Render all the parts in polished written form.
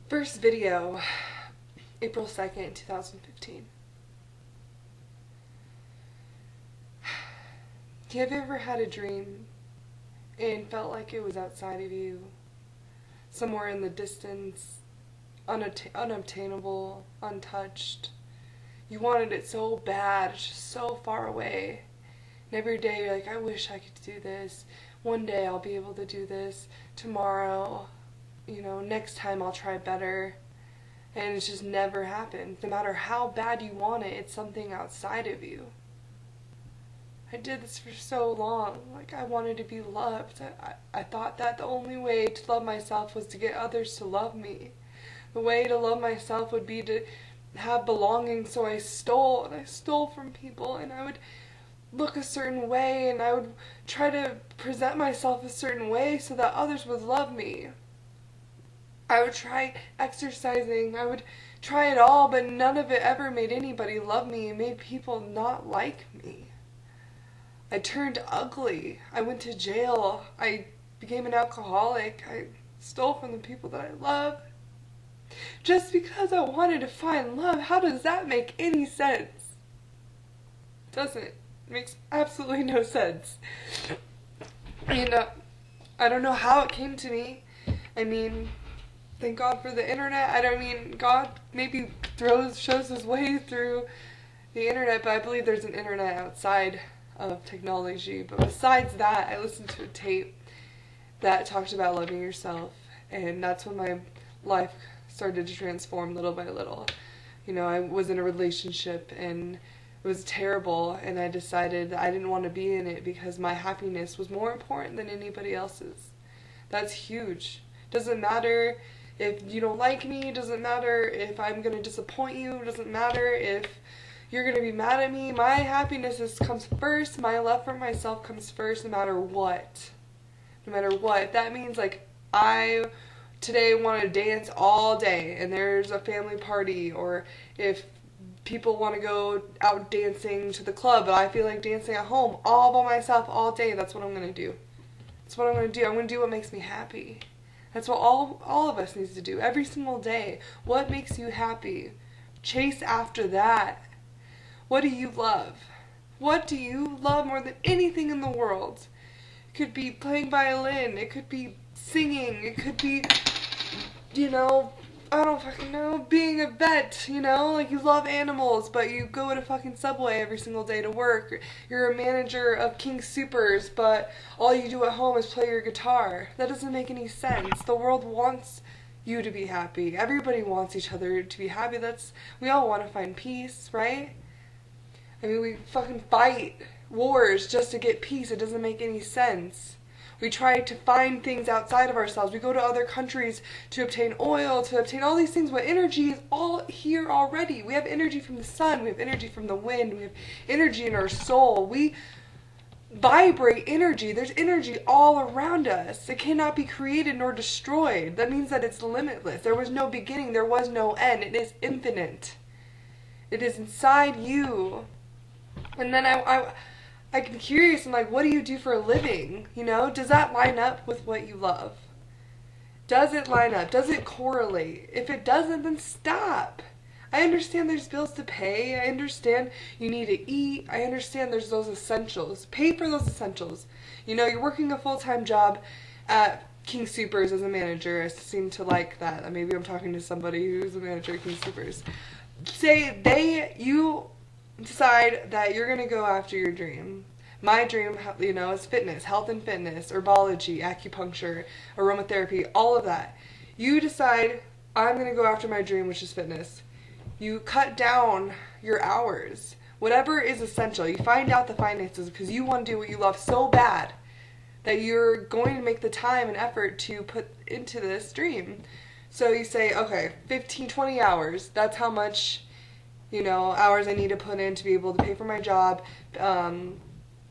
First video, April 2nd, 2015. Have you ever had a dream and felt like it was outside of you, somewhere in the distance, unobtainable, untouched? You wanted it so bad, it's just so far away. And every day you're like, I wish I could do this. One day I'll be able to do this. Tomorrow, next time I'll try better. And it's just never happened. No matter how bad you want it, it's something outside of you. I did this for so long. Like, I wanted to be loved. I thought that the only way to love myself was to get others to love me. The way to love myself would be to have belonging, so I stole, and I stole from people, and I would look a certain way, and I would try to present myself a certain way so that others would love me. I would try exercising, I would try it all, but none of it ever made anybody love me. It made people not like me. I turned ugly. I went to jail. I became an alcoholic. I stole from the people that I love. Just because I wanted to find love. How does that make any sense? It doesn't. It makes absolutely no sense. And I don't know how it came to me. I mean, thank God for the internet. God maybe shows his way through the internet, but I believe there's an internet outside of technology. But besides that, I listened to a tape that talked about loving yourself, and that's when my life started to transform little by little. I was in a relationship and it was terrible, and I decided that I didn't want to be in it because my happiness was more important than anybody else's. That's huge. Doesn't matter if you don't like me, doesn't matter if I'm going to disappoint you, doesn't matter if you're going to be mad at me. My happiness comes first. My love for myself comes first no matter what. No matter what. If that means, like, I today want to dance all day and there's a family party, or if people want to go out dancing to the club but I feel like dancing at home all by myself all day, that's what I'm going to do. That's what I'm going to do. I'm going to do what makes me happy. That's what all of us needs to do every single day. What makes you happy? Chase after that. What do you love? What do you love more than anything in the world? It could be playing violin. It could be singing. It could be, I don't fucking know, being a vet, like you love animals, but you go to fucking Subway every single day to work. You're a manager of King Soopers, but all you do at home is play your guitar. That doesn't make any sense. The world wants you to be happy. Everybody wants each other to be happy. We all want to find peace, right? I mean, we fucking fight wars just to get peace. It doesn't make any sense. We try to find things outside of ourselves. We go to other countries to obtain oil, to obtain all these things, but energy is all here already. We have energy from the sun. We have energy from the wind. We have energy in our soul. We vibrate energy. There's energy all around us. It cannot be created nor destroyed. That means that it's limitless. There was no beginning. There was no end. It is infinite. It is inside you. And then I get curious, and like, what do you do for a living? Does that line up with what you love? Does it line up? Does it correlate? If it doesn't, then stop. I understand there's bills to pay. I understand you need to eat. I understand there's those essentials. Pay for those essentials. You're working a full-time job at King Soopers as a manager. I seem to like that. Maybe I'm talking to somebody who's a manager at King Soopers. You decide that you're going to go after your dream. My dream, is fitness, health and fitness, herbology, acupuncture, aromatherapy, all of that. You decide, I'm going to go after my dream, which is fitness. You cut down your hours. Whatever is essential. You find out the finances because you want to do what you love so bad that you're going to make the time and effort to put into this dream. So you say, okay, 15, 20 hours. That's how much hours I need to put in to be able to pay for my job,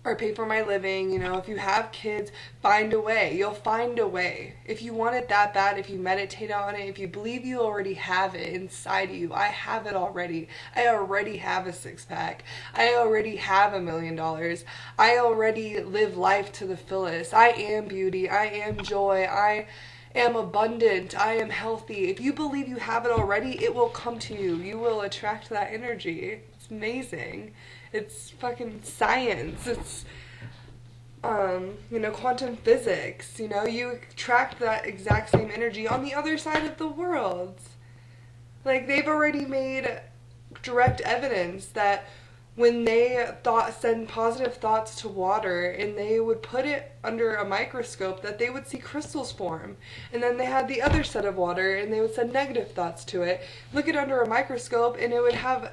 or pay for my living. If you have kids, find a way. You'll find a way. If you want it that bad, if you meditate on it, if you believe you already have it inside you. I have it already. I already have a six-pack. I already have $1 million. I already live life to the fullest. I am beauty. I am joy. I am abundant, I am healthy. If you believe you have it already, it will come to you. You will attract that energy. It's amazing. It's fucking science. It's quantum physics. You attract that exact same energy on the other side of the world. Like, they've already made direct evidence that when they send positive thoughts to water and they would put it under a microscope, that they would see crystals form. And then they had the other set of water and they would send negative thoughts to it, look it under a microscope, and it would have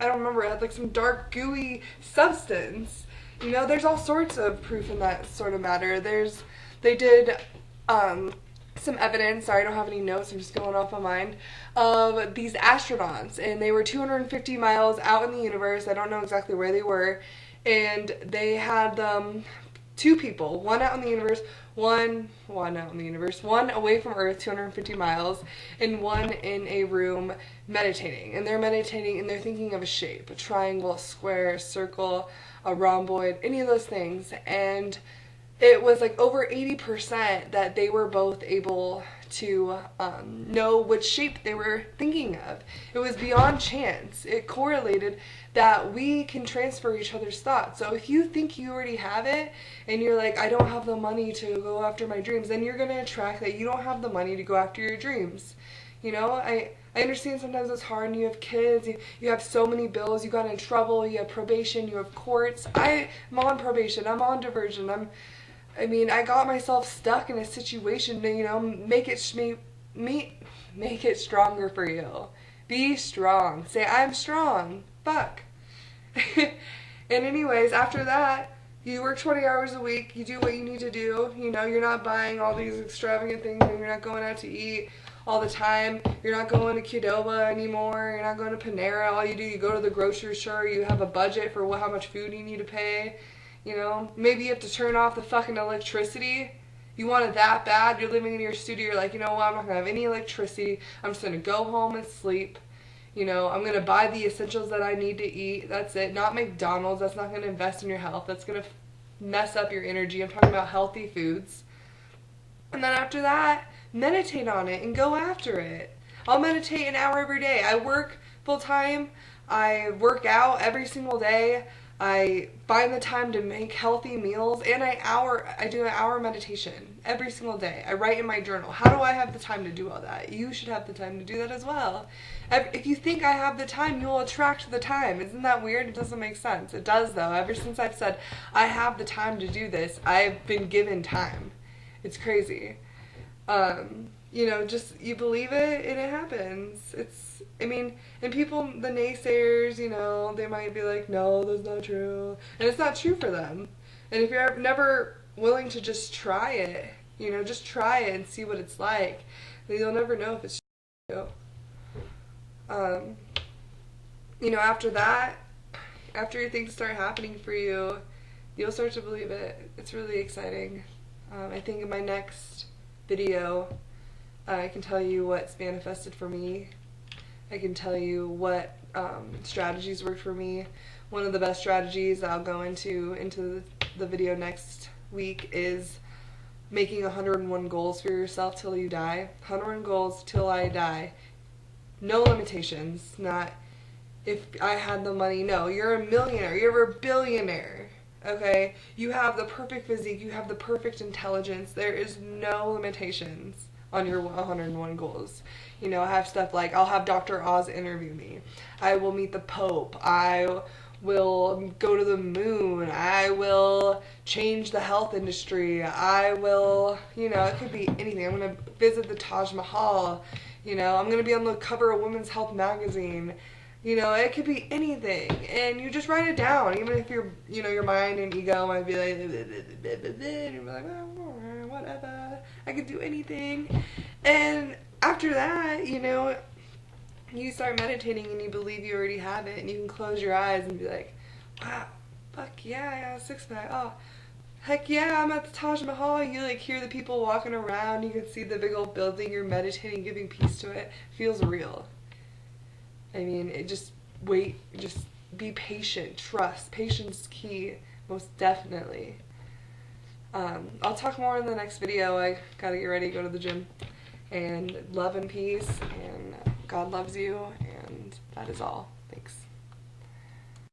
I don't remember, it had like some dark gooey substance. There's all sorts of proof in that sort of matter. They did some evidence, sorry I don't have any notes, I'm just going off my mind, of these astronauts, and they were 250 miles out in the universe. I don't know exactly where they were, and they had two people, one out in the universe, one away from Earth, 250 miles, and one in a room meditating. And they're meditating and they're thinking of a shape, a triangle, a square, a circle, a rhomboid, any of those things. And it was like over 80% that they were both able to know which shape they were thinking of. It was beyond chance. It correlated that we can transfer each other's thoughts. So if you think you already have it and you're like, I don't have the money to go after my dreams, then you're going to attract that you don't have the money to go after your dreams. I understand sometimes it's hard and you have kids, you have so many bills, you got in trouble, you have probation, you have courts. I'm on probation, I'm on diversion, I got myself stuck in a situation to, make it stronger for you. Be strong. Say, I'm strong. Fuck. And anyways, after that, you work 20 hours a week, you do what you need to do, you're not buying all these extravagant things, and you're not going out to eat all the time, you're not going to Qdoba anymore, you're not going to Panera. All you do, you go to the grocery store, you have a budget for how much food you need to pay. Maybe you have to turn off the fucking electricity. You want it that bad. You're living in your studio. You're like, I'm not going to have any electricity. I'm just going to go home and sleep. I'm going to buy the essentials that I need to eat. That's it. Not McDonald's. That's not going to invest in your health. That's going to mess up your energy. I'm talking about healthy foods. And then after that, meditate on it and go after it. I'll meditate an hour every day. I work full time. I work out every single day. I find the time to make healthy meals, and I do an hour meditation every single day. I write in my journal. How do I have the time to do all that? You should have the time to do that as well. If you think I have the time, you'll attract the time. Isn't that weird? It doesn't make sense. It does, though. Ever since I've said I have the time to do this, I've been given time. It's crazy. Just you believe it and it happens. And people, the naysayers, they might be like, no, that's not true. And it's not true for them. And if you're never willing to just try it, just try it and see what it's like, then you'll never know if it's true. After that, after things start happening for you, you'll start to believe it. It's really exciting. I think in my next video, I can tell you what's manifested for me. I can tell you what strategies worked for me. One of the best strategies I'll go into the video next week is making 101 goals for yourself till you die. 101 goals till I die. No limitations. Not if I had the money. No, you're a millionaire. You're a billionaire. Okay? You have the perfect physique. You have the perfect intelligence. There is no limitations on your 101 goals. I have stuff like I'll have Dr. Oz interview me. I will meet the Pope. I will go to the moon. I will change the health industry. I will, it could be anything. I'm going to visit the Taj Mahal. I'm going to be on the cover of Women's Health magazine. It could be anything. And you just write it down. Even if your mind and ego might be like, and you're like, oh, whatever. I could do anything. And after that, you start meditating and you believe you already have it, and you can close your eyes and be like, wow, fuck yeah, I got a six-pack. Oh, heck yeah, I'm at the Taj Mahal. You hear the people walking around, you can see the big old building, you're meditating, giving peace to it. It feels real. Just be patient, trust. Patience is key, most definitely. I'll talk more in the next video. I gotta get ready to go to the gym. And love and peace, and God loves you, and that is all. Thanks.